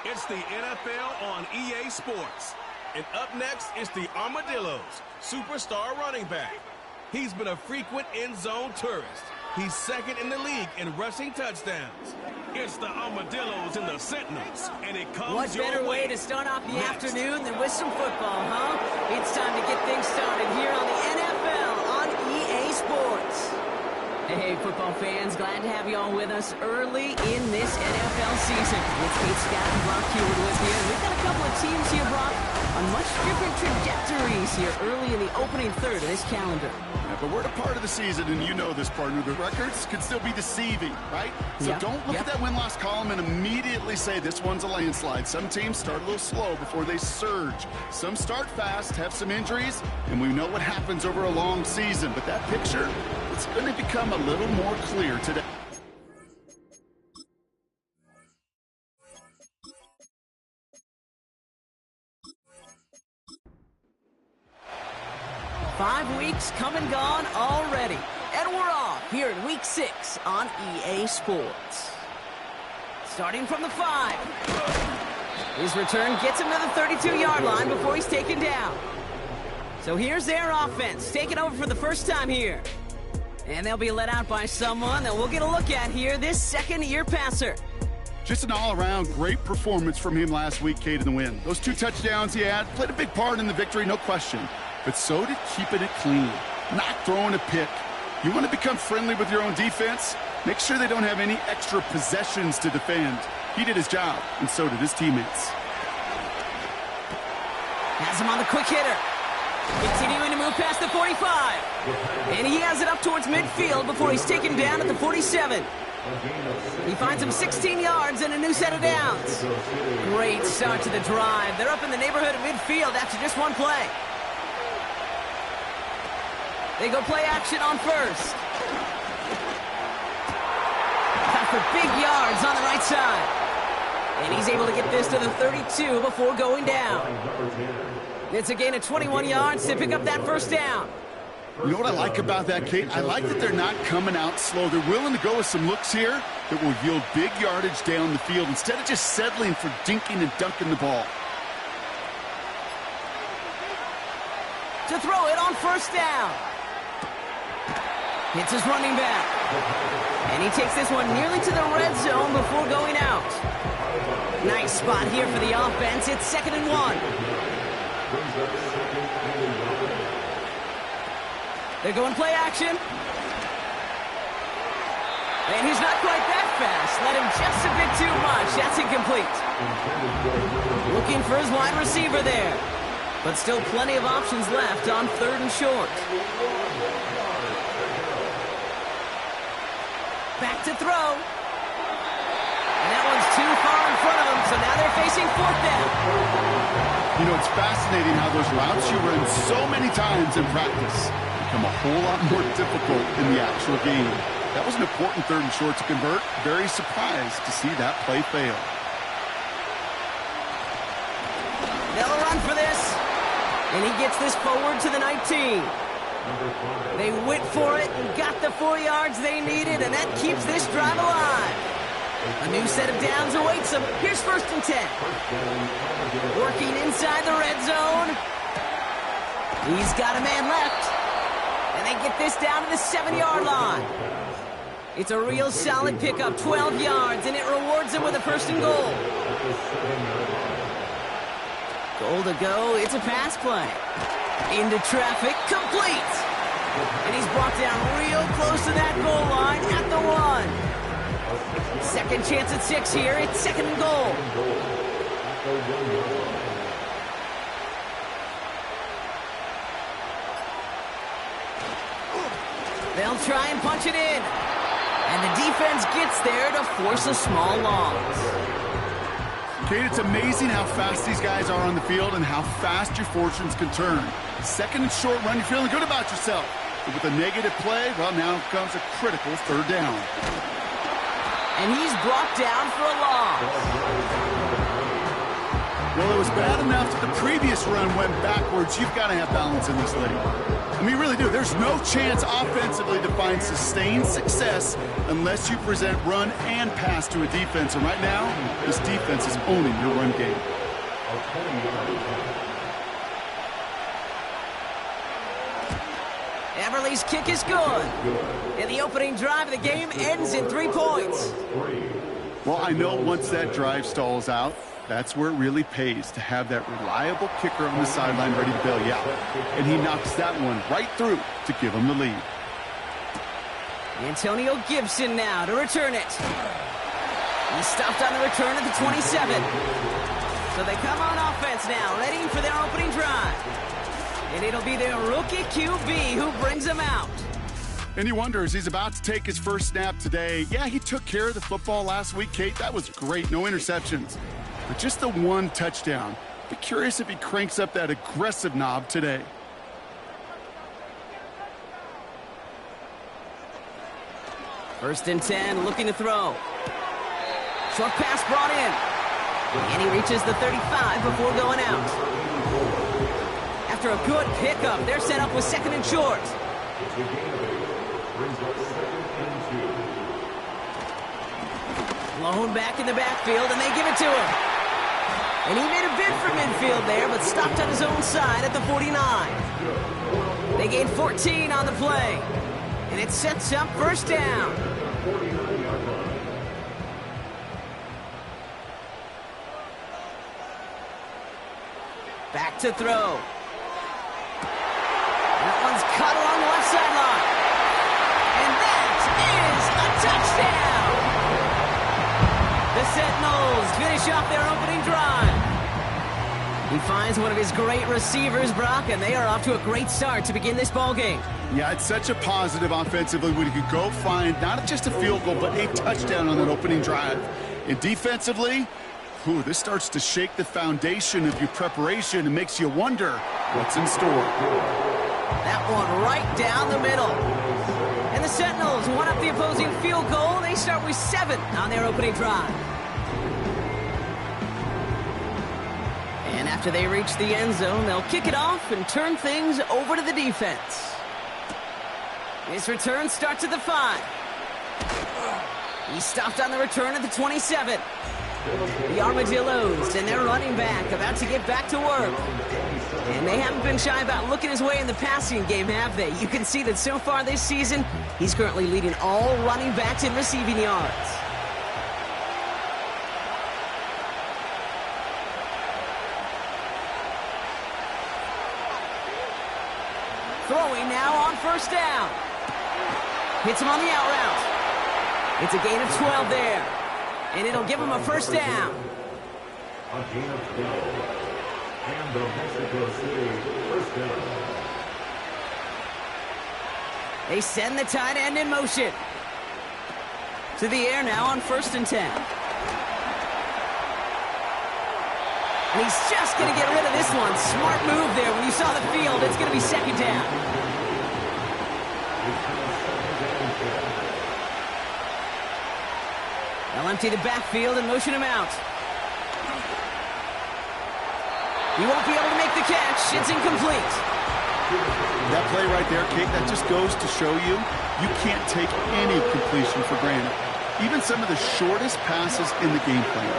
It's the NFL on EA Sports. And up next is the Armadillos, superstar running back. He's been a frequent end-zone tourist. He's second in the league in rushing touchdowns. It's the Armadillos and the Sentinels, and it comes What better way to start off the afternoon than with some football, huh? It's time to get things started here on the NFL on EA Sports. Hey, football fans, glad to have you all with us early in this NFL season. It's Kate Scott and Brock Heward with you. We've got a couple of teams here, Brock, on much different trajectories here early in the opening third of this calendar. Yeah, but we're at a part of the season, and you know this, partner. The records can still be deceiving, right? So don't look at that win-loss column and immediately say this one's a landslide. Some teams start a little slow before they surge. Some start fast, have some injuries, and we know what happens over a long season. But that picture, it's going to become a little more clear today. Five weeks come and gone already, and we're off here in Week 6 on EA Sports. Starting from the 5. His return gets him to the 32-yard line before he's taken down. So here's their offense, taking over for the first time here. And they'll be led out by someone that we'll get a look at here, this second-year passer. Just an all-around great performance from him last week, Kate, in the win. Those 2 touchdowns he had played a big part in the victory, no question. But so did keeping it clean, not throwing a pick. You want to become friendly with your own defense? Make sure they don't have any extra possessions to defend. He did his job, and so did his teammates. Has him on the quick hitter. Continuing to move past the 45. And he has it up towards midfield before he's taken down at the 47. He finds him 16 yards and a new set of downs. Great start to the drive. They're up in the neighborhood of midfield after just one play. They go play action on first. Got for big yards on the right side. And he's able to get this to the 32 before going down. It's a gain of 21 yards to pick up that first down. You know what I like about that, Kate? I like that they're not coming out slow. They're willing to go with some looks here that will yield big yardage down the field instead of just settling for dinking and dunking the ball. To throw it on first down. Hits his running back. And he takes this one nearly to the red zone before going out. Nice spot here for the offense. It's 2nd and 1. They're going play action. And he's not quite that fast. Let him just a bit too much. That's incomplete. Looking for his wide receiver there. But still plenty of options left on 3rd and short. Back to throw. And that one's too far in front of him, so now they're facing 4th down. You know, it's fascinating how those routes you run so many times in practice become a whole lot more difficult in the actual game. That was an important 3rd and short to convert. Very surprised to see that play fail. They'll run for this. And he gets this forward to the 19. They went for it and got the 4 yards they needed, and that keeps this drive alive. A new set of downs awaits them. Here's 1st and 10. Working inside the red zone. He's got a man left. And they get this down to the 7-yard line. It's a real solid pickup, 12 yards, and it rewards them with a 1st and goal. Goal to go. It's a pass play. Into traffic, complete. And he's brought down real close to that goal line at the 1. Second chance at 6 here. It's 2nd and goal. They'll try and punch it in. And the defense gets there to force a small loss. Kate, it's amazing how fast these guys are on the field and how fast your fortunes can turn. 2nd and short run, you're feeling good about yourself. But with a negative play, well, now comes a critical 3rd down. And he's brought down for a loss. Well, it was bad enough that the previous run went backwards. You've got to have balance in this league. I mean, you really do. There's no chance offensively to find sustained success unless you present run and pass to a defense. And right now, this defense is owning your run game. Everly's kick is good. And the opening drive of the game ends in 3 points. Well, I know once that drive stalls out, that's where it really pays to have that reliable kicker on the sideline ready to bail you out. And he knocks that one right through to give him the lead. Antonio Gibson now to return it. He stopped on the return at the 27. So they come on offense now, ready for their opening drive. And it'll be their rookie QB who brings them out. And he wonders, he's about to take his first snap today. Yeah, he took care of the football last week, Kate. That was great. No interceptions. But just the 1 touchdown. Be curious if he cranks up that aggressive knob today. First and 10, looking to throw. Short pass brought in. And he reaches the 35 before going out. After a good pickup, they're set up with 2nd and short. Blown back in the backfield, and they give it to him. And he made a bid for midfield there, but stopped on his own side at the 49. They gained 14 on the play. And it sets up first down. Back to throw. That one's caught along the left sideline. And that is a touchdown. The Sentinels finish off their opening drive. He finds one of his great receivers, Brock, and they are off to a great start to begin this ball game. Yeah, it's such a positive offensively when you could go find not just a field goal, but a touchdown on that opening drive. And defensively, this starts to shake the foundation of your preparation and makes you wonder what's in store. That one right down the middle. And the Sentinels won up the opposing field goal. They start with 7 on their opening drive. And after they reach the end zone, they'll kick it off and turn things over to the defense. His return starts at the 5. He stopped on the return at the 27. The Armadillos and their running back about to get back to work. And they haven't been shy about looking his way in the passing game, have they? You can see that so far this season, he's currently leading all running backs in receiving yards. Throwing now on first down. Hits him on the out route. It's a gain of 12 there. And it'll give him a first down. A gain of 12. And the Mexico City first down. They send the tight end in motion. To the air now on 1st and 10. And he's just going to get rid of this one. Smart move there. When you saw the field, it's going to be 2nd down. They'll empty the backfield and motion him out. He won't be able to make the catch. It's incomplete. That play right there, Kate, that just goes to show you can't take any completion for granted. Even some of the shortest passes in the game plan.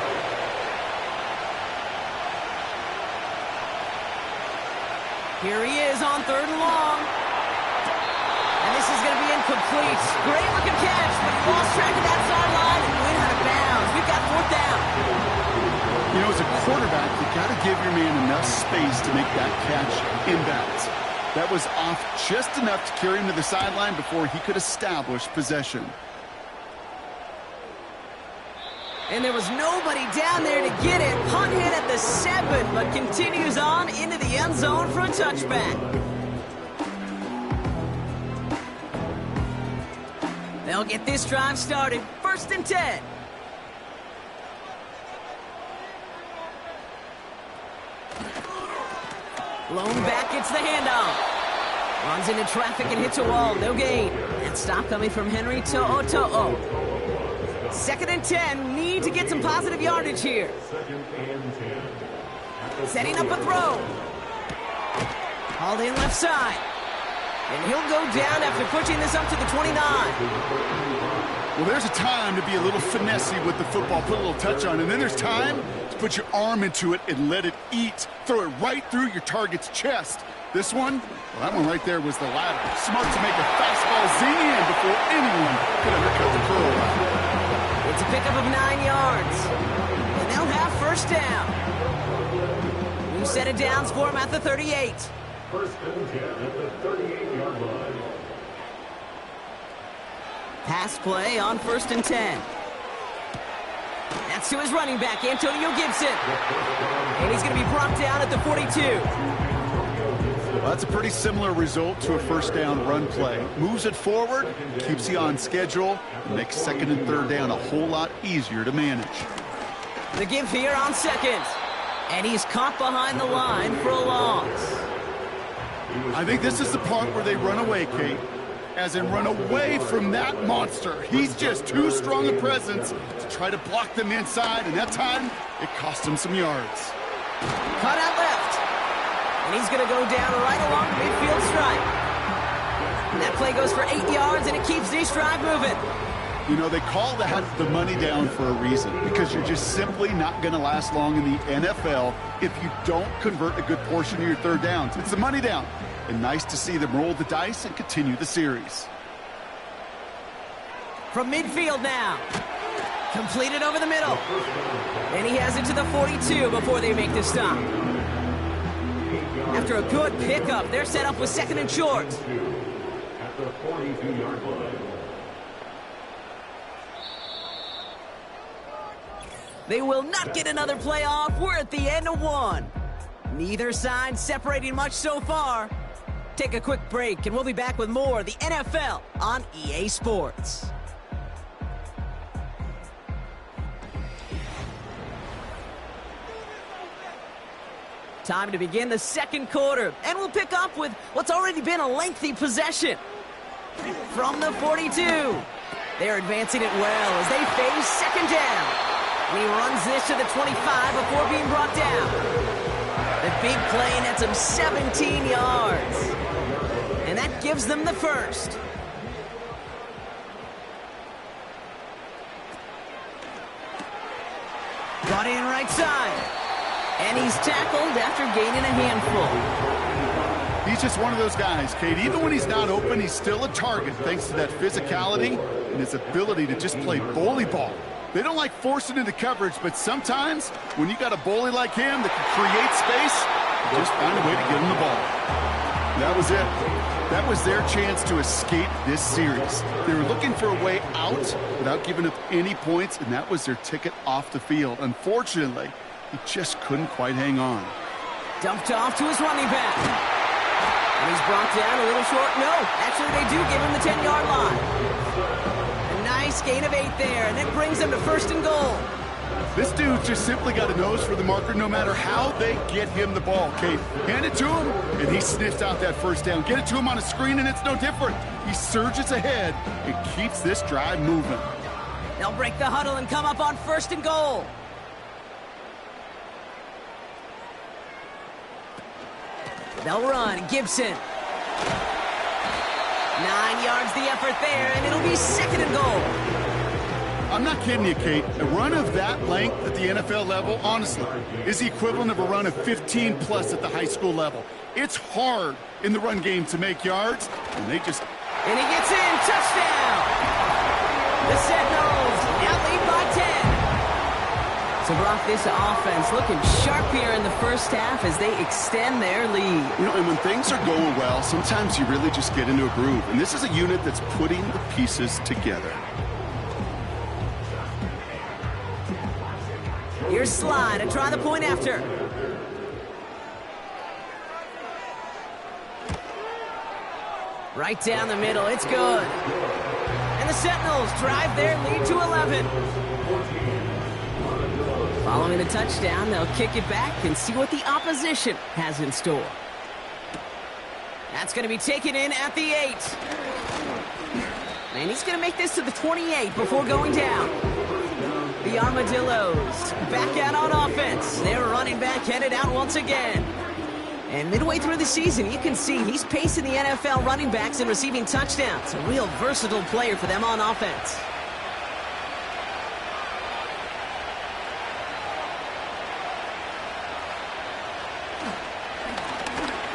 Here he is on 3rd and long. And this is going to be incomplete. Great looking catch, but he lost track of that sideline and went out of bounds. We've got 4th down. You know, as a quarterback, you've got to give your man enough space to make that catch inbounds. That was off just enough to carry him to the sideline before he could establish possession. And there was nobody down there to get it. Punt hit at the 7, but continues on into the end zone for a touchback. They'll get this drive started. 1st and 10. Blown back, gets the handoff. Runs into traffic and hits a wall. No gain. And stop coming from Henry To'o. 2nd and 10. Need to get some positive yardage here. 2nd and 10. Setting up a throw. Hauled in left side. And he'll go down after pushing this up to the 29. Well, there's a time to be a little finessey with the football, put a little touch on, and then there's time to put your arm into it and let it eat. Throw it right through your target's chest. This one, well, that one right there was the latter. Smart to make a fastball zing in before anyone could undercut the throw. It's a pickup of 9 yards. And they'll have first down. New set of downs for him at the 38. First and 10 at the 38-yard line. Pass play on first and 10. That's to his running back, Antonio Gibson. And he's going to be brought down at the 42. Well, that's a pretty similar result to a first down run play. Moves it forward, keeps you on schedule, and makes second and third down a whole lot easier to manage. The give here on second. And he's caught behind the line for a loss. I think this is the part where they run away, Kate. As in run away from that monster. He's just too strong a presence to try to block them inside, and that time, it cost him some yards. Cut out left. And he's going to go down right along the midfield stripe. And that play goes for 8 yards, and it keeps this drive moving. You know, they call that the money down for a reason, because you're just simply not going to last long in the NFL if you don't convert a good portion of your third downs. It's the money down. And nice to see them roll the dice and continue the series. From midfield now. Completed over the middle. And he has it to the 42 before they make the stop. After a good pickup, they're set up with second and short. At the 42-yard line. They will not get another play off. We're at the end of one. Neither side separating much so far. Take a quick break, and we'll be back with more of the NFL on EA Sports. Time to begin the second quarter, and we'll pick up with what's already been a lengthy possession. From the 42, they're advancing it well as they face second down. And he runs this to the 25 before being brought down. The big play nets him 17 yards. And that gives them the first. Brought in right side. And he's tackled after gaining a handful. He's just one of those guys, Kate. Even when he's not open, he's still a target thanks to that physicality and his ability to just play bully ball. They don't like forcing into coverage, but sometimes when you got a bully like him that can create space, just find a way to get him the ball. That was it. That was their chance to escape this series. They were looking for a way out without giving up any points, and that was their ticket off the field. Unfortunately, he just couldn't quite hang on. Dumped off to his running back. And he's brought down a little short. No, actually they do give him the 10-yard line. A nice gain of 8 there, and it brings them to first and goal. This dude's just simply got a nose for the marker no matter how they get him the ball, Kate. Hand it to him, and he sniffs out that first down. Get it to him on a screen, and it's no different. He surges ahead and keeps this drive moving. They'll break the huddle and come up on first and goal. They'll run. Gibson. 9 yards the effort there, and it'll be second and goal. I'm not kidding you, Kate. A run of that length at the NFL level, honestly, is the equivalent of a run of 15-plus at the high school level. It's hard in the run game to make yards, and they just... And he gets in. Touchdown! The Sentinels now lead by 10. So, Brock, this offense looking sharp here in the first half as they extend their lead. You know, and when things are going well, sometimes you really just get into a groove. And this is a unit that's putting the pieces together. Here's Slide to try the point after. Right down the middle. It's good. And the Sentinels drive their lead to 11. Following the touchdown, they'll kick it back and see what the opposition has in store. That's going to be taken in at the 8. And he's going to make this to the 28 before going down. The Armadillos back out on offense. Their running back headed out once again. And midway through the season, you can see he's pacing the NFL running backs and receiving touchdowns. A real versatile player for them on offense.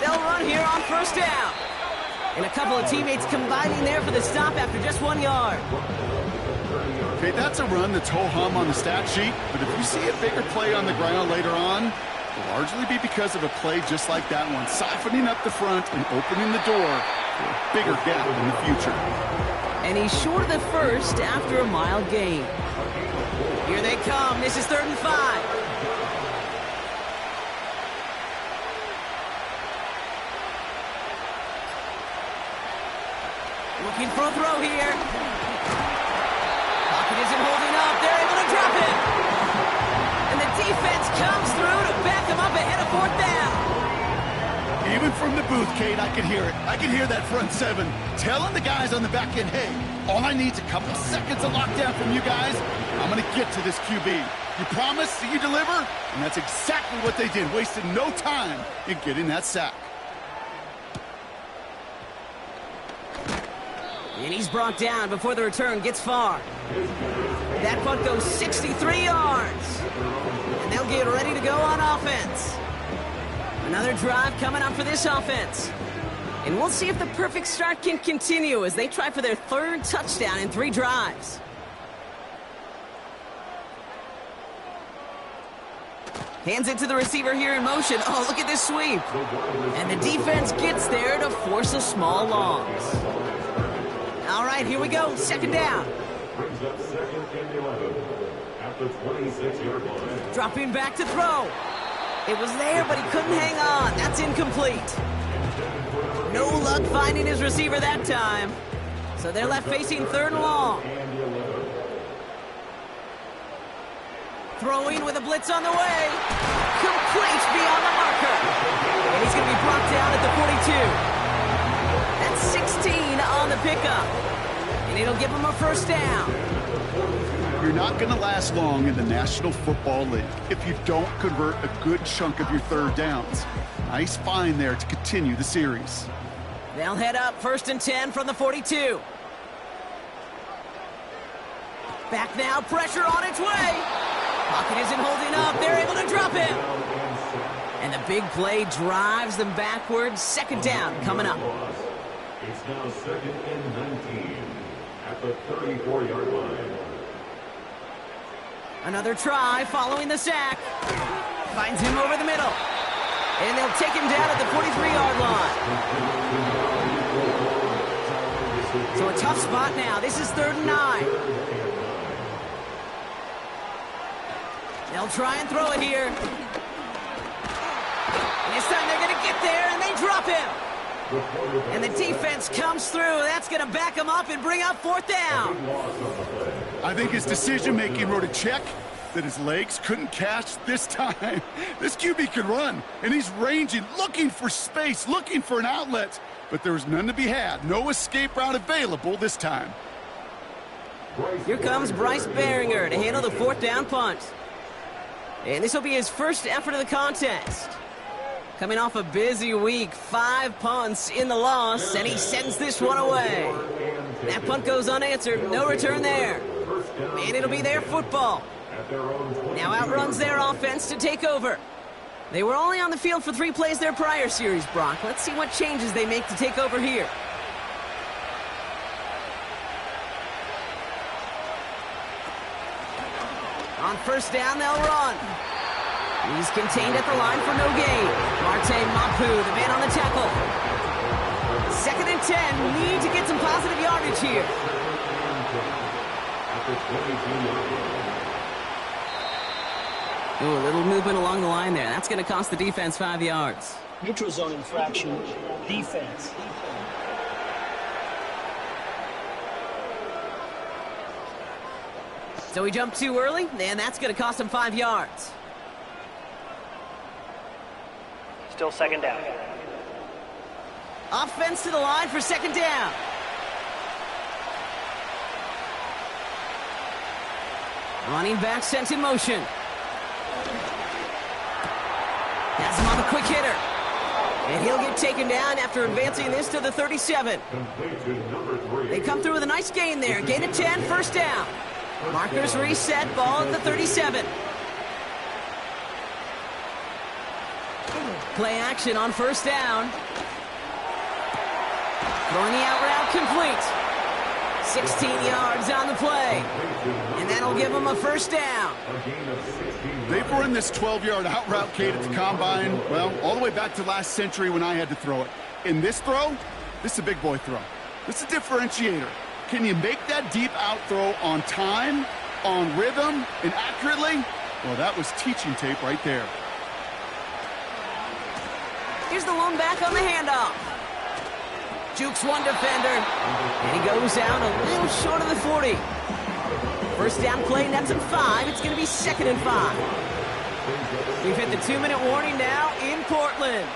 They'll run here on first down. And a couple of teammates combining there for the stop after just 1 yard. Okay, that's a run that's ho-hum on the stat sheet, but if you see a bigger play on the ground later on, it'll largely be because of a play just like that one, softening up the front and opening the door for a bigger gap in the future. And he's short of the first after a mile gain. Here they come. This is 3rd and 5. Looking for a throw here. Pocket isn't holding up. They're able to drop it. And the defense comes through to back them up ahead of 4th down. Even from the booth, Kate, I could hear it. I could hear that front seven telling the guys on the back end, hey, all I need is a couple seconds of lockdown from you guys. I'm going to get to this QB. You promise that you deliver? And that's exactly what they did. Wasted no time in getting that sack. And he's brought down before the return gets far. That punt goes 63 yards. And they'll get ready to go on offense. Another drive coming up for this offense. And we'll see if the perfect start can continue as they try for their 3rd touchdown in 3 drives. Hands it to the receiver here in motion. Oh, look at this sweep. And the defense gets there to force a small loss. All right, here we go. 2nd down. Brings up 2nd and 11 at the 26-yard line. Dropping back to throw. It was there, but he couldn't hang on. That's incomplete. No luck finding his receiver that time. So they're left facing 3rd and long. Throwing with a blitz on the way. Complete beyond the marker. And he's going to be brought down at the 42. That's 16 on the pickup. And it'll give him a 1st down. You're not going to last long in the National Football League if you don't convert a good chunk of your 3rd downs. Nice find there to continue the series. They'll head up 1st and 10 from the 42. Back now, pressure on its way. Pocket isn't holding up. They're able to drop him. And the big play drives them backwards. 2nd down coming up. It's now 2nd and 19 at the 34-yard line. Another try following the sack. Finds him over the middle. And they'll take him down at the 43-yard line. So a tough spot now. This is 3rd and 9. They'll try and throw it here. And this time they're going to get there, and they drop him. And the defense comes through. That's going to back him up and bring up 4th down. I think his decision-making wrote a check that his legs couldn't catch this time. This QB can run, and he's ranging, looking for space, looking for an outlet. But there was none to be had. No escape route available this time. Here comes Bryce Behringer to handle the 4th down punt. And this will be his first effort of the contest. Coming off a busy week, 5 punts in the loss, and he sends this one away. That punt goes unanswered, no return there. And it'll be their football. Now outruns their offense to take over. They were only on the field for 3 plays their prior series, Brock. Let's see what changes they make to take over here. On 1st down, they'll run. He's contained at the line for no gain. Marte Mapu, the man on the tackle. 2nd and 10. Need to get some positive yardage here. Ooh, a little movement along the line there. That's going to cost the defense 5 yards. Neutral zone infraction, defense. So he jumped too early, and that's going to cost him 5 yards. Still 2nd down. Offense to the line for 2nd down. Running back sent in motion. Has him on the quick hitter. And he'll get taken down after advancing this to the 37. They come through with a nice gain there. Gain of 10, first down. Markers reset, ball at the 37. Play action on first down. Throwing the out route complete. 16 yards on the play. And that'll give them a first down. They've run this 12-yard out route, Kate, at the combine, well, all the way back to last century when I had to throw it. In this throw, this is a big boy throw. This is a differentiator. Can you make that deep out throw on time, on rhythm, and accurately? Well, that was teaching tape right there. Here's the lone back on the handoff. Jukes one defender, and he goes out a little short of the 40. First down play, nets him 5. It's going to be 2nd and 5. We've hit the 2-minute warning now in Portland.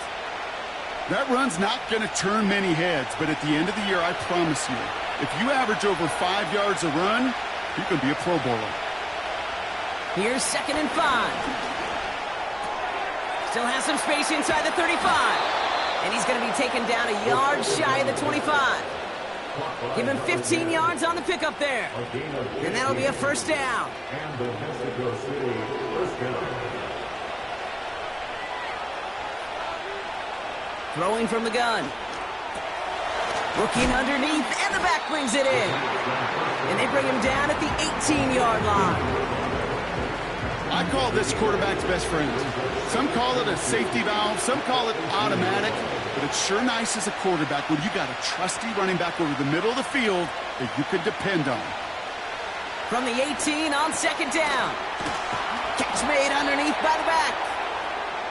That run's not going to turn many heads, but at the end of the year, I promise you, if you average over 5 yards a run, you can be a Pro Bowler. Here's 2nd and 5. Still has some space inside the 35. And he's going to be taken down a yard shy of the 25. Give him 15 yards on the pickup there. And that'll be a first down. And the Mexico City first down. Throwing from the gun. Looking underneath, and the back brings it in. And they bring him down at the 18-yard line. I call this quarterback's best friend. Some call it a safety valve, some call it automatic, but it's sure nice as a quarterback when you got a trusty running back over the middle of the field that you can depend on. From the 18 on 2nd down. Catch made underneath by the back.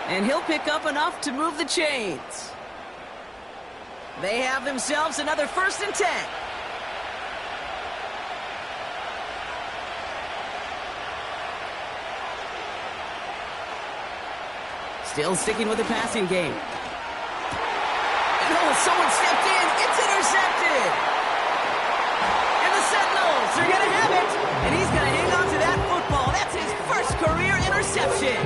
And he'll pick up enough to move the chains. They have themselves another 1st and 10. Still sticking with the passing game. And someone stepped in. It's intercepted. And the Sentinels are going to have it. And he's going to hang on to that football. That's his first career interception.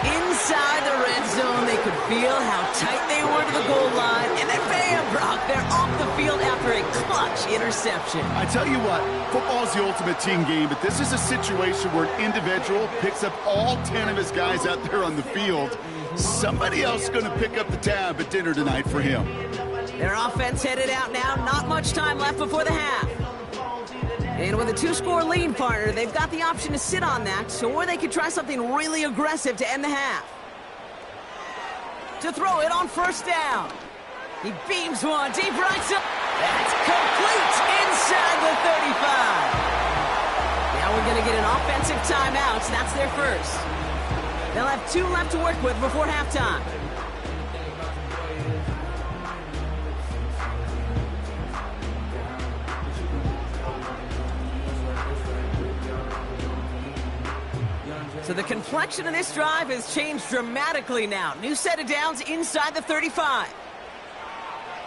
Inside the red zone, they could feel how tight they were to the goal line. And then bam, Brock, they're off the field after a clutch interception. I tell you what, football is the ultimate team game, but this is a situation where an individual picks up all 10 of his guys out there on the field. Somebody else is going to pick up the tab at dinner tonight for him. Their offense headed out now. Not much time left before the half. And with a 2-score lead, partner, they've got the option to sit on that, or they could try something really aggressive to end the half. To throw it on first down. He beams one deep right side. That's complete inside the 35. Now we're going to get an offensive timeout. That's their first. They'll have 2 left to work with before halftime. So the complexion of this drive has changed dramatically now. New set of downs inside the 35.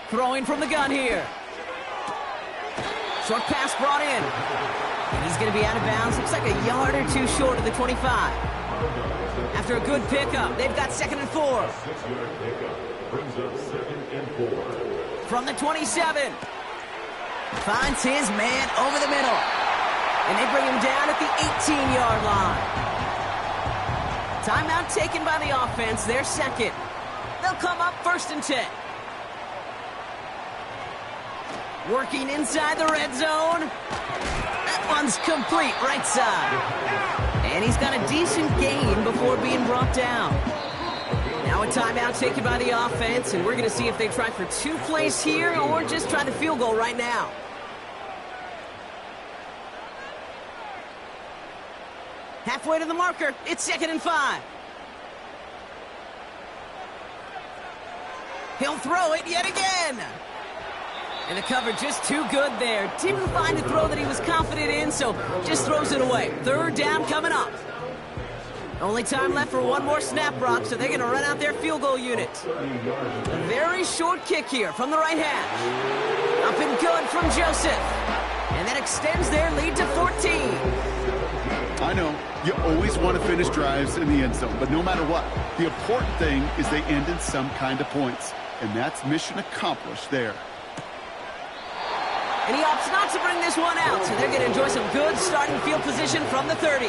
Throwing from the gun here. Short pass brought in. And he's going to be out of bounds. Looks like a yard or 2 short of the 25. After a good pickup, they've got 2nd and 4. 6-yard pickup brings up 2nd and 4. From the 27. Finds his man over the middle. And they bring him down at the 18-yard line. Timeout taken by the offense. They're second. They'll come up 1st and 10. Working inside the red zone. That one's complete right side. And he's got a decent gain before being brought down. Now a timeout taken by the offense, and we're going to see if they try for 2 plays here or just try the field goal right now. Halfway to the marker. It's 2nd and 5. He'll throw it yet again. And the cover just too good there. Didn't find a throw that he was confident in, so just throws it away. 3rd down coming up. Only time left for 1 more snap, Brock, so they're going to run out their field goal unit. A very short kick here from the right hash. Up and good from Joseph. And that extends their lead to 14. I know, you always want to finish drives in the end zone, but no matter what, the important thing is they end in some kind of points, and that's mission accomplished there. And he opts not to bring this one out, so they're going to enjoy some good starting field position from the 30.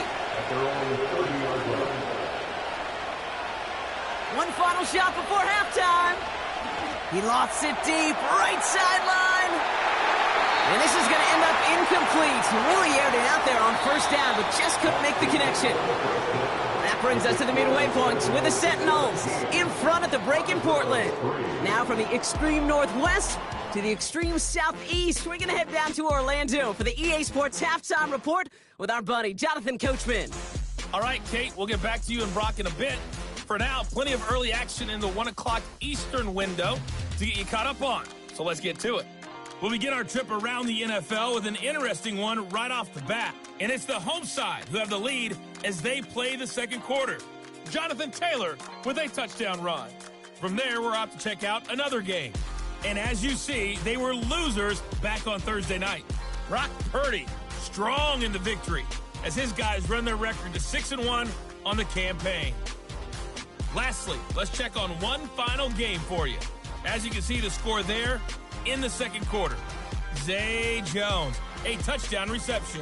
One final shot before halftime. He lofts it deep, right sideline. And this is going to end up incomplete. He really aired it out there on first down, but just couldn't make the connection. That brings us to the midway points with the Sentinels in front at the break in Portland. Now from the extreme northwest to the extreme southeast, we're going to head down to Orlando for the EA Sports Halftime Report with our buddy Jonathan Coachman. All right, Kate, we'll get back to you and Brock in a bit. For now, plenty of early action in the 1 o'clock Eastern window to get you caught up on. So let's get to it. We'll begin our trip around the NFL with an interesting one right off the bat. And it's the home side who have the lead as they play the second quarter. Jonathan Taylor with a touchdown run. From there, we're off to check out another game. And as you see, they were losers back on Thursday night. Brock Purdy strong in the victory as his guys run their record to 6-1 on the campaign. Lastly, let's check on one final game for you. As you can see the score there in the second quarter. Zay Jones, a touchdown reception.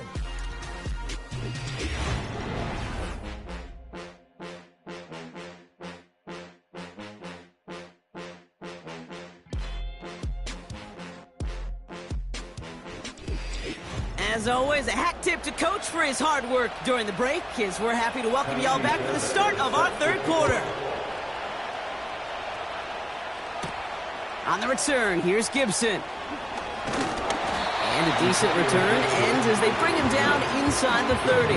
As always, a hat tip to Coach for his hard work during the break, as we're happy to welcome y'all back for the start of our third quarter. On the return, here's Gibson. And a decent return ends as they bring him down inside the 30.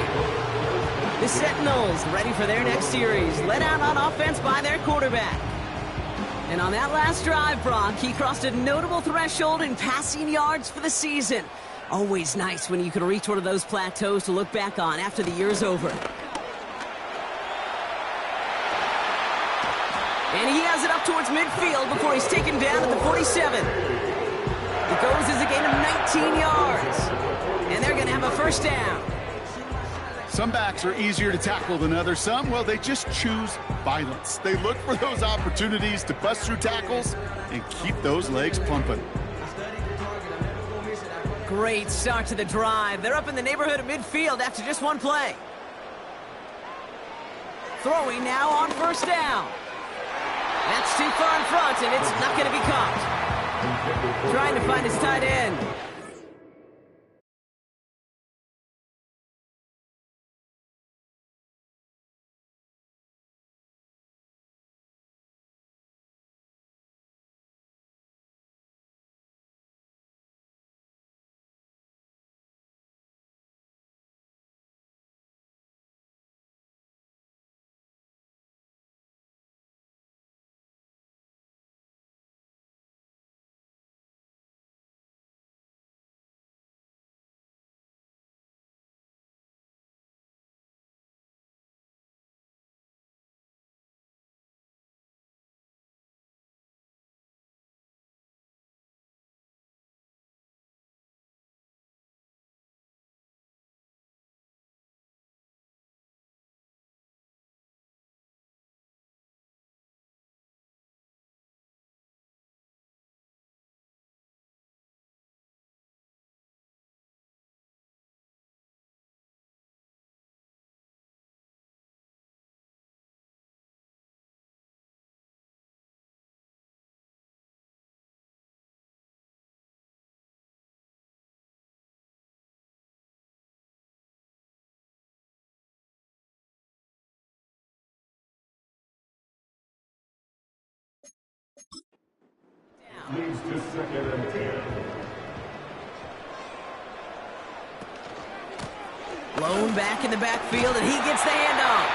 The Sentinels ready for their next series, led out on offense by their quarterback. And on that last drive, Brock, he crossed a notable threshold in passing yards for the season. Always nice when you can reach one of those plateaus to look back on after the year's over. And he has it up towards midfield before he's taken down at the 47. It goes as a gain of 19 yards. And they're going to have a first down. Some backs are easier to tackle than others. Some, well, they just choose violence. They look for those opportunities to bust through tackles and keep those legs pumping. Great start to the drive. They're up in the neighborhood of midfield after just one play. Throwing now on first down. That's too far in front, and it's not going to be caught. Trying to find his tight end. Leads to 2nd and 10. Blown back in the backfield, and he gets the handoff.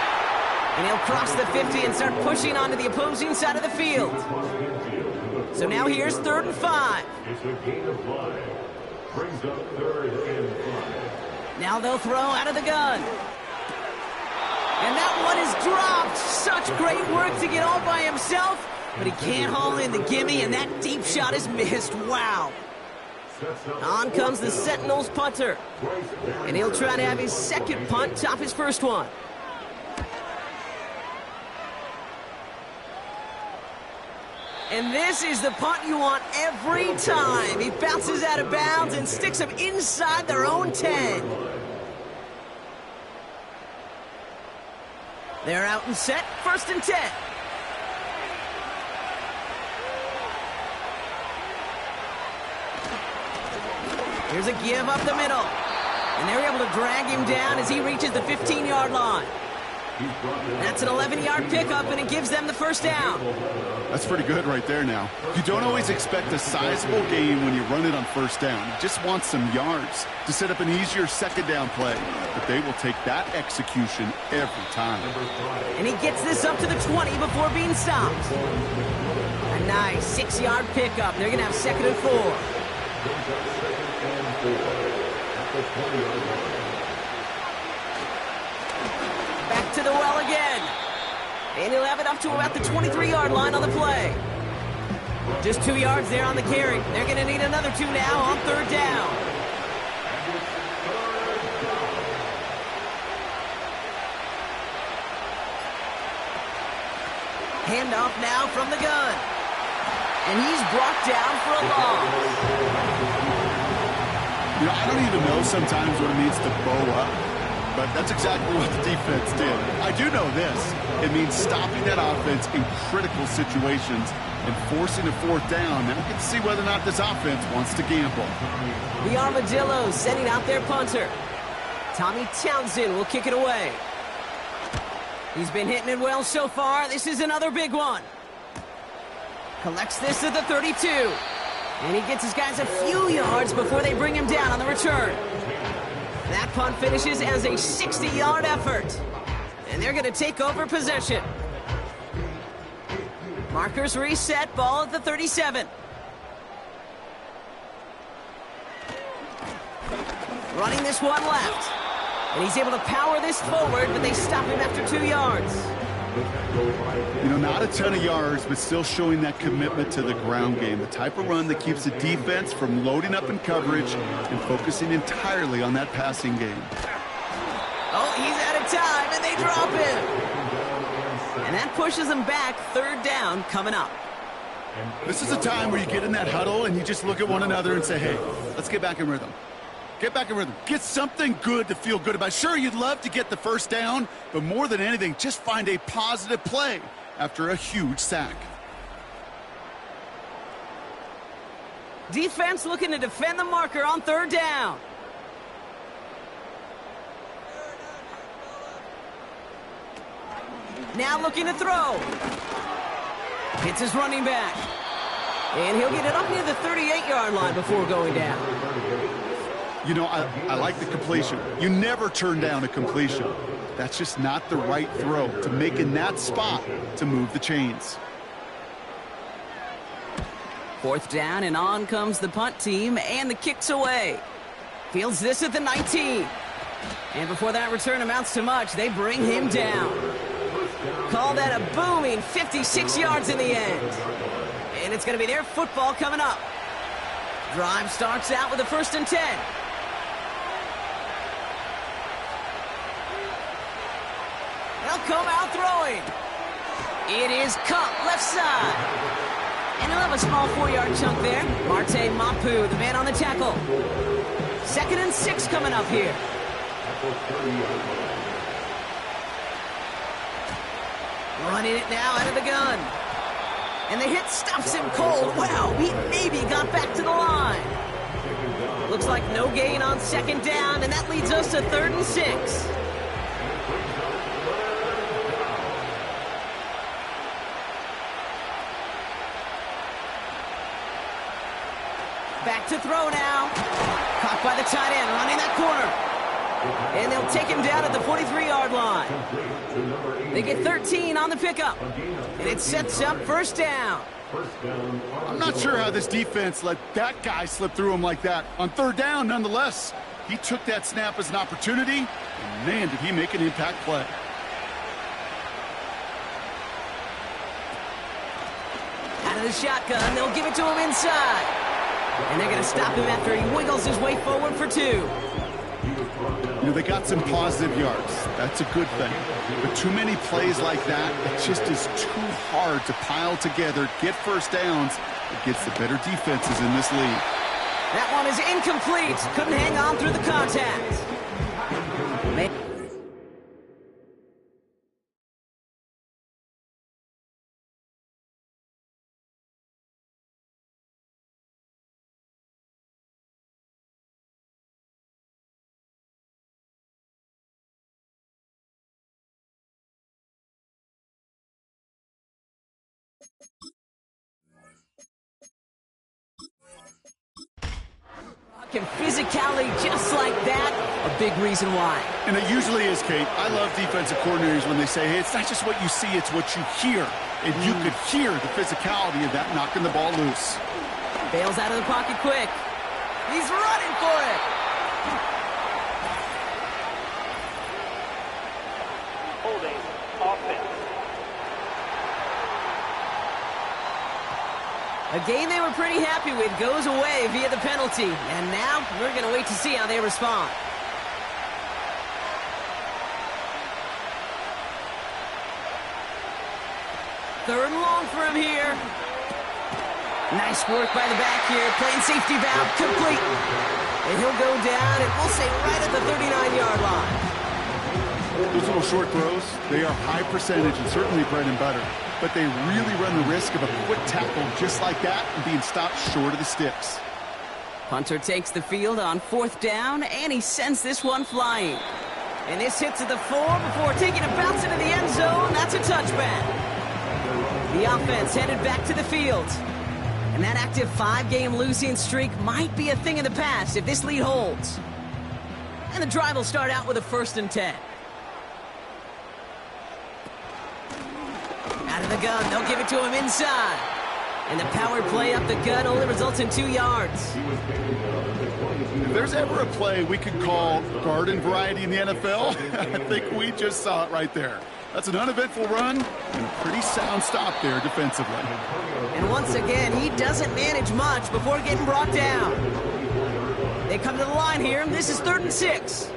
And he'll cross the 50 and start pushing onto the opposing side of the field. So now here's 3rd and 5. It's a gain of 5. Brings up 3rd and 5. Now they'll throw out of the gun. And that one is dropped. Such great work to get all by himself. But he can't haul in the gimme, and that deep shot is missed. Wow. On comes the Sentinels punter. And he'll try to have his second punt top his first one. And this is the punt you want every time. He bounces out of bounds and sticks them inside their own 10. They're out and set, 1st and 10. Here's a give up the middle. And they're able to drag him down as he reaches the 15-yard line. That's an 11-yard pickup, and it gives them the first down. That's pretty good right there now. You don't always expect a sizable gain when you run it on 1st down. You just want some yards to set up an easier 2nd down play. But they will take that execution every time. And he gets this up to the 20 before being stopped. A nice 6-yard pickup. They're going to have 2nd and 4. Back to the well again. And he'll have it up to about the 23-yard line on the play. Just 2 yards there on the carry. They're going to need another 2 now on 3rd down. Handoff now from the gun. And he's brought down for a loss. You know, I don't even know sometimes what it means to bow up, but that's exactly what the defense did. I do know this. It means stopping that offense in critical situations and forcing a 4th down. Now we can see whether or not this offense wants to gamble. The Armadillos sending out their punter. Tommy Townsend will kick it away. He's been hitting it well so far. This is another big one. Collects this at the 32. And he gets his guys a few yards before they bring him down on the return. That punt finishes as a 60-yard effort. And they're going to take over possession. Markers reset, ball at the 37. Running this one left. And he's able to power this forward, but they stop him after 2 yards. You know, not a ton of yards, but still showing that commitment to the ground game. The type of run that keeps the defense from loading up in coverage and focusing entirely on that passing game. Oh, he's out of time, and they drop him. And that pushes them back. 3rd down coming up. This is a time where you get in that huddle and you just look at one another and say, hey, let's get back in rhythm. Get back in rhythm. Get something good to feel good about. Sure, you'd love to get the 1st down, but more than anything, just find a positive play after a huge sack. Defense looking to defend the marker on 3rd down. Now looking to throw. Hits his running back. And he'll get it up near the 38-yard line before going down. You know, I like the completion. You never turn down a completion. That's just not the right throw to make in that spot to move the chains. 4th down, and on comes the punt team, and the kick's away. Fields this at the 19. And before that return amounts to much, they bring him down. Call that a booming 56 yards in the end. And it's going to be their football coming up. Drive starts out with a 1st and 10. They'll come out throwing. It is Cup, left side. And he'll have a small 4-yard chunk there. Marte Mapu, the man on the tackle. 2nd and 6 coming up here. Running it now out of the gun. And the hit stops him cold. Wow, he maybe got back to the line. Looks like no gain on 2nd down, and that leads us to 3rd and 6. Back to throw now. Caught by the tight end, running that corner. And they'll take him down at the 43-yard line. They get 13 on the pickup. And it sets up 1st down. I'm not sure how this defense let that guy slip through him like that. On 3rd down, nonetheless, he took that snap as an opportunity, and man, did he make an impact play. Out of the shotgun, they'll give it to him inside. And they're going to stop him after he wiggles his way forward for 2. You know, they got some positive yards. That's a good thing. But too many plays like that, it just is too hard to pile together, get first downs against the better defenses in this league. That one is incomplete. Couldn't hang on through the contact. And physicality just like that, a big reason why. And it usually is, Kate. I love defensive coordinators when they say, hey, it's not just what you see, it's what you hear. And you could hear the physicality of that knocking the ball loose. Bails out of the pocket quick. He's running for it. Holding offense. A game they were pretty happy with goes away via the penalty. And now we're going to wait to see how they respond. Third and long for him here. Nice work by the back here. Playing safety valve complete. And he'll go down, and we'll say right at the 39-yard line. Those little short throws, they are high percentage and certainly bread and butter. But they really run the risk of a quick tackle just like that and being stopped short of the sticks. Hunter takes the field on 4th down, and he sends this one flying. And this hits at the 4 before taking a bounce into the end zone. That's a touchback. The offense headed back to the field. And that active 5-game losing streak might be a thing of the past if this lead holds. And the drive will start out with a 1st and 10. Out of the gun, they'll give it to him inside. And the power play up the gut only results in 2 yards. If there's ever a play we could call garden variety in the NFL, I think we just saw it right there. That's an uneventful run and a pretty sound stop there defensively. And once again, he doesn't manage much before getting brought down. They come to the line here, and this is 3rd and 6.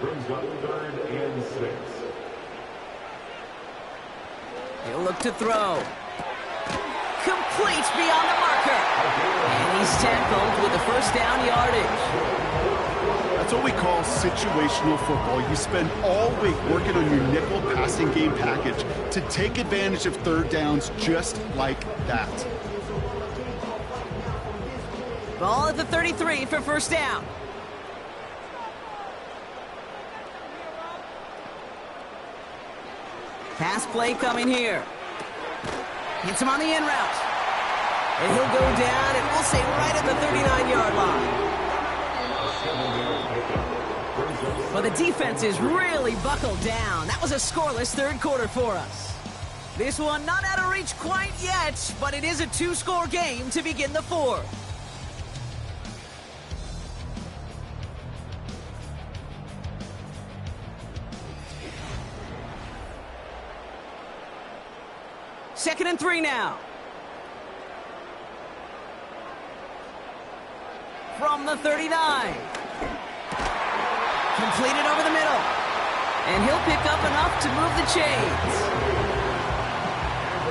He'll look to throw. Complete beyond the marker. And he's tackled with the 1st down yardage. That's what we call situational football. You spend all week working on your nickel passing game package to take advantage of 3rd downs just like that. Ball at the 33 for 1st down. Pass play coming here. Hits him on the in route. And he'll go down, and we'll say right at the 39-yard line. Well, the defense is really buckled down. That was a scoreless 3rd quarter for us. This one not out of reach quite yet, but it is a 2-score game to begin the 4th. Second and 3 now. From the 39. Completed over the middle. And he'll pick up enough to move the chains.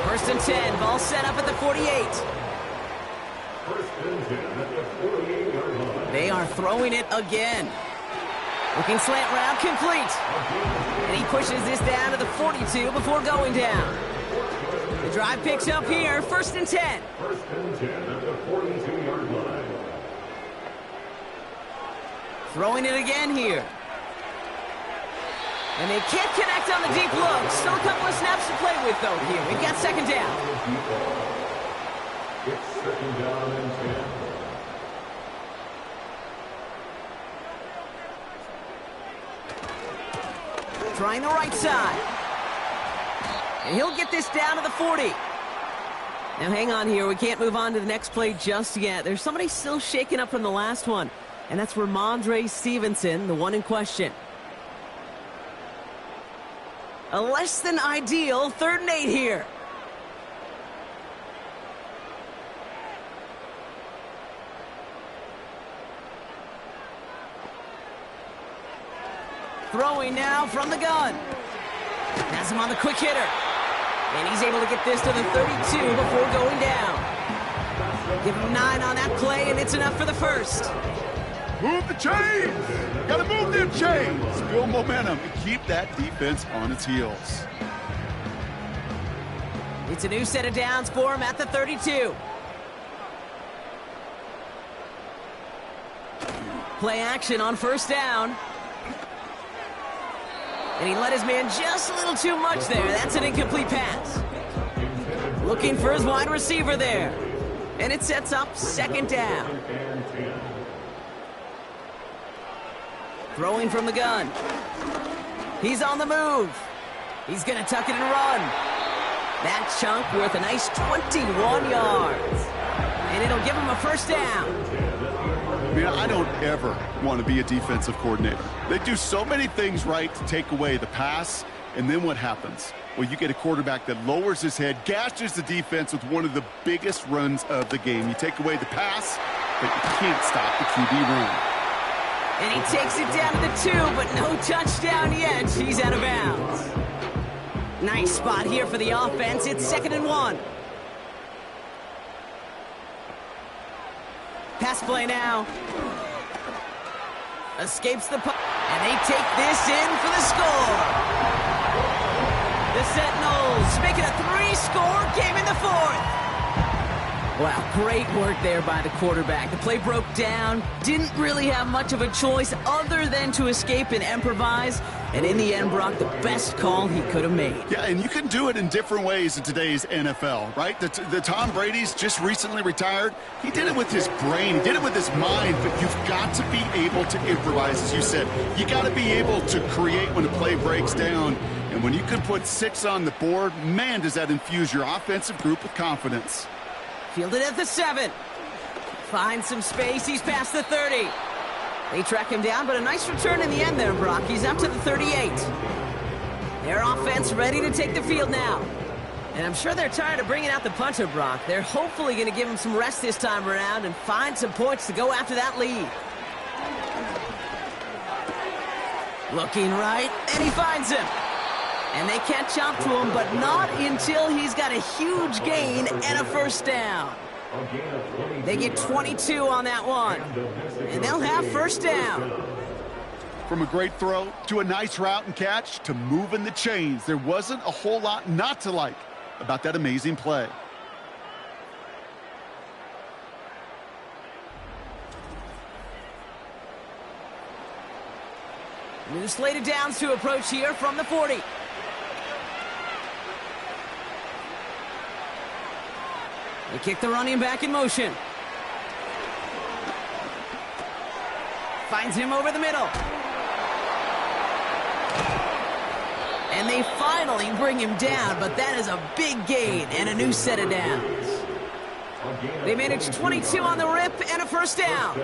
1st and 10. Ball set up at the 48. They are throwing it again. Looking slant route, complete. And he pushes this down to the 42 before going down. The drive picks up here, 1st and 10. 1st and 10 at the 42-yard line. Throwing it again here. And they can't connect on the deep look. Still a couple of snaps to play with, though, here. We've got 2nd down. It's 2nd down and 10. Trying the right side. And he'll get this down to the 40. Now, hang on here. We can't move on to the next play just yet. There's somebody still shaking up from the last one. And that's Ramondre Stevenson, the one in question. A less than ideal 3rd and 8 here. Throwing now from the gun. Has him on the quick hitter. And he's able to get this to the 32 before going down. Give him 9 on that play, and it's enough for the first. Move the chains! Gotta move them chains! Build momentum and keep that defense on its heels. It's a new set of downs for him at the 32. Play action on first down. And he let his man just a little too much there. That's an incomplete pass. Looking for his wide receiver there. And it sets up second down. Throwing from the gun. He's on the move. He's going to tuck it and run. That chunk worth a nice 21 yards. And it'll give him a first down. I mean, I don't ever want to be a defensive coordinator. They do so many things right to take away the pass, and then what happens? Well, you get a quarterback that lowers his head, gashes the defense with one of the biggest runs of the game. You take away the pass, but you can't stop the QB run. And he takes it down to the 2, but no touchdown yet. He's out of bounds. Nice spot here for the offense. It's 2nd and 1. Pass play now. Escapes the puck. And they take this in for the score. The Sentinels make it a 3-score game in the 4th. Wow, great work there by the quarterback. The play broke down. Didn't really have much of a choice other than to escape and improvise. And in the end, Brock, the best call he could have made. Yeah, and you can do it in different ways in today's NFL, right? The Tom Brady's just recently retired. He did it with his brain. He did it with his mind. But you've got to be able to improvise, as you said. You got to be able to create when a play breaks down. And when you can put 6 on the board, man, does that infuse your offensive group with confidence. Fielded at the 7. Finds some space. He's past the 30. They track him down, but a nice return in the end there, Brock. He's up to the 38. Their offense ready to take the field now. And I'm sure they're tired of bringing out the punter, Brock. They're hopefully going to give him some rest this time around and find some points to go after that lead. Looking right, and he finds him. And they catch up to him, but not until he's got a huge gain and a first down. They get 22 on that one. And they'll have first down. From a great throw to a nice route and catch to moving the chains, there wasn't a whole lot not to like about that amazing play. New slate of downs to approach here from the 40. They kick the running back in motion. Finds him over the middle. And they finally bring him down, but that is a big gain and a new set of downs. They managed 22 on the rip and a first down.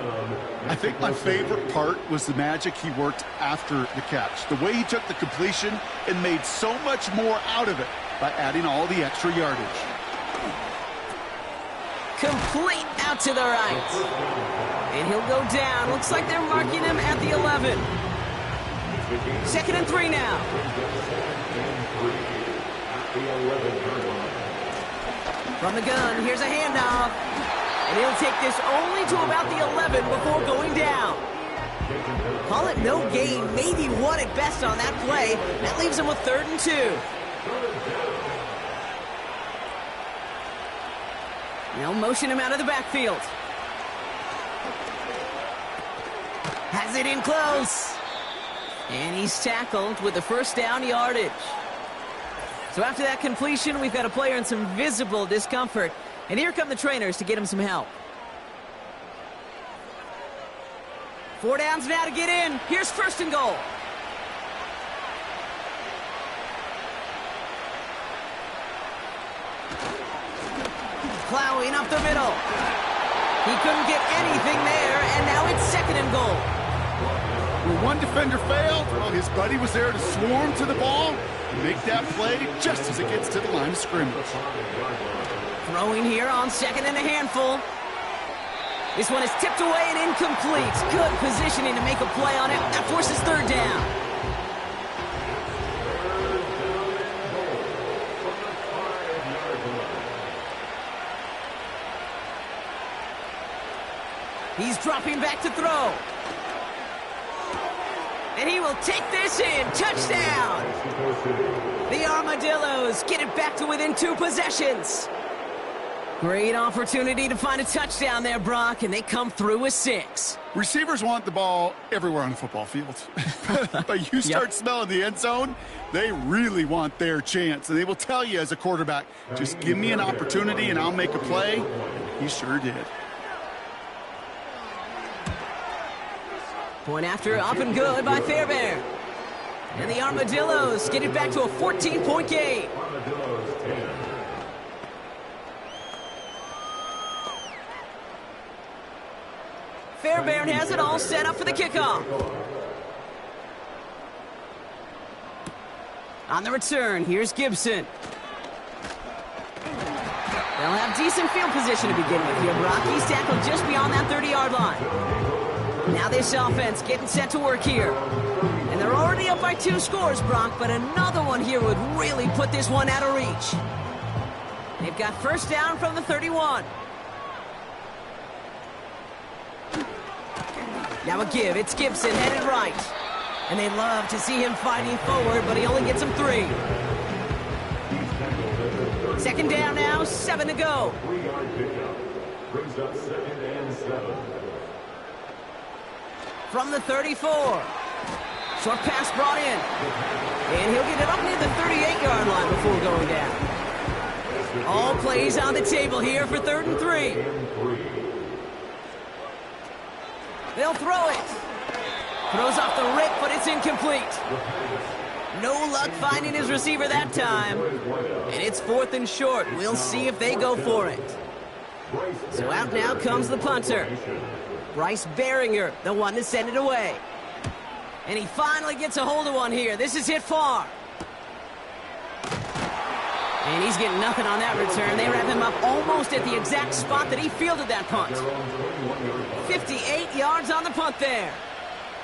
I think my favorite part was the magic he worked after the catch. The way he took the completion and made so much more out of it by adding all the extra yardage. Complete out to the right. And he'll go down. Looks like they're marking him at the 11. 2nd and 3 now. From the gun, here's a handoff. And he'll take this only to about the 11 before going down. Call it no gain, maybe 1 at best on that play. That leaves him with 3rd and 2. Now motion him out of the backfield. Has it in close. And he's tackled with the first down yardage. So after that completion, we've got a player in some visible discomfort. And here come the trainers to get him some help. 4 downs now to get in. Here's 1st and goal. Plowing up the middle. He couldn't get anything there, and now it's 2nd and goal. When one defender failed, well, his buddy was there to swarm to the ball and make that play just as it gets to the line of scrimmage. Throwing here on 2nd and a handful. This one is tipped away and incomplete. Good positioning to make a play on it. That forces 3rd down. He's dropping back to throw. And he will take this in. Touchdown! The Armadillos get it back to within 2 possessions. Great opportunity to find a touchdown there, Brock, and they come through with 6. Receivers want the ball everywhere on the football field. But you start smelling the end zone, they really want their chance. And they will tell you as a quarterback, just give me an opportunity and I'll make a play. He sure did. Point after, up and good by Fairbairn. And the Armadillos get it back to a 14-point game. Fairbairn has it all set up for the kickoff. On the return, here's Gibson. They'll have decent field position to begin with here, Brock. He's tackled just beyond that 30-yard line. Now this offense getting set to work here. And they're already up by 2 scores, Brock, but another one here would really put this one out of reach. They've got first down from the 31. Now a give. It's Gibson headed right. And they love to see him fighting forward, but he only gets him 3. Second down now, 7 to go. 3-yard pickup. Brings up 2nd and 7. From the 34. Short pass brought in. And he'll get it up near the 38-yard line before going down. All plays on the table here for 3rd and 3. They'll throw it. Throws off the rip, but it's incomplete. No luck finding his receiver that time. And it's 4th and short. We'll see if they go for it. So out now comes the punter. Bryce Behringer, the one to send it away. And he finally gets a hold of one here. This is hit far. And he's getting nothing on that return. They wrap him up almost at the exact spot that he fielded that punt. 58 yards on the punt there.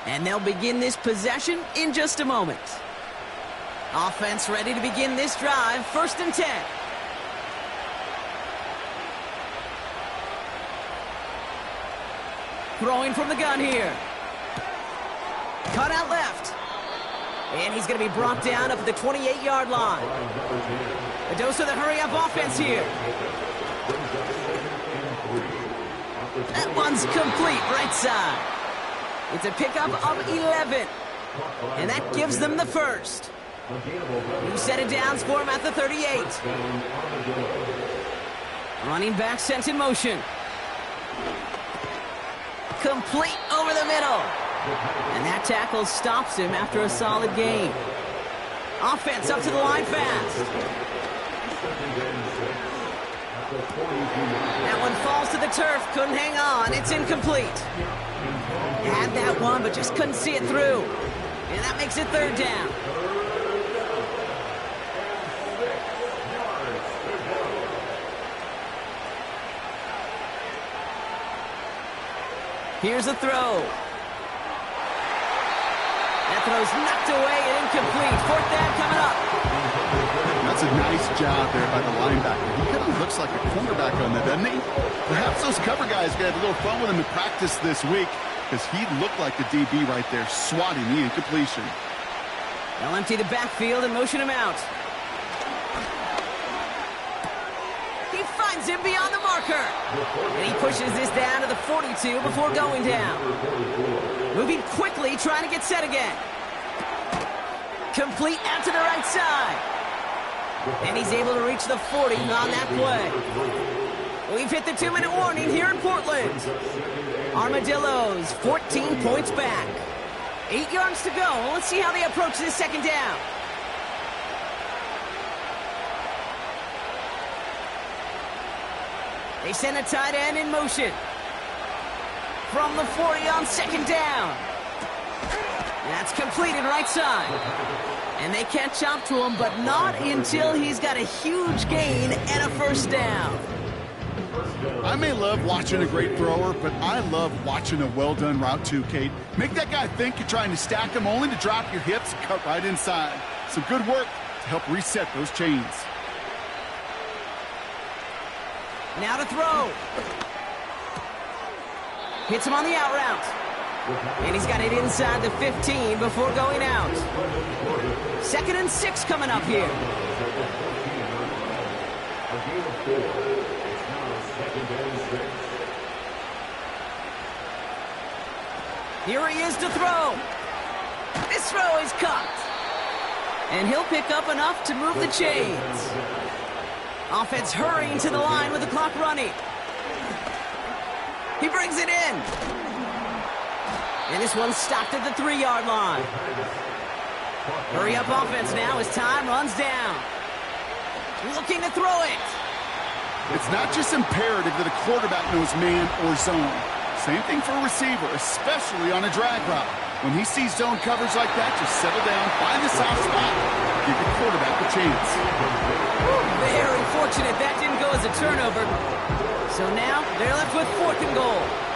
And they'll begin this possession in just a moment. Offense ready to begin this drive. 1st and 10. Throwing from the gun here. Cut out left. And he's going to be brought down up at the 28-yard line. A dose of the hurry-up offense here. That one's complete, right side. It's a pickup of 11. And that gives them the first. New set of downs for him at the 38. Running back sent in motion. Complete over the middle. And that tackle stops him after a solid gain. Offense up to the line fast. That one falls to the turf. Couldn't hang on. It's incomplete. Had that one, but just couldn't see it through. And that makes it 3rd down. Here's a throw. That throw's knocked away and incomplete. 4th down coming up. That's a nice job there by the linebacker. He kind of looks like a cornerback on that, doesn't he? Perhaps those cover guys got a little fun with him in practice this week because he looked like the DB right there, swatting the incompletion. They'll empty the backfield and motion him out. He finds him beyond the marker. And he pushes this down to the 42 before going down. Moving quickly, trying to get set again. Complete out to the right side. And he's able to reach the 40 on that play. We've hit the 2-minute warning here in Portland. Armadillos, 14 points back. 8 yards to go. Let's see how they approach this 2nd down. They send a tight end in motion. From the 40 on 2nd down. That's completed right side. And they catch up to him, but not until he's got a huge gain and a 1st down. I may love watching a great thrower, but I love watching a well-done route too, Kate. Make that guy think you're trying to stack him only to drop your hips and cut right inside. Some good work to help reset those chains. Now to throw. Hits him on the out route. And he's got it inside the 15 before going out. 2nd and 6 coming up here. Here he is to throw. This throw is caught. And he'll pick up enough to move the chains. Offense hurrying to the line with the clock running. He brings it in. And this one's stopped at the 3-yard line. Hurry up offense now as time runs down. Looking to throw it. It's not just imperative that a quarterback knows man or zone. Same thing for a receiver, especially on a drag route. When he sees zone coverage like that, just settle down, find the soft spot, give your quarterback a chance. Very fortunate that didn't go as a turnover. So now they're left with 4th and goal.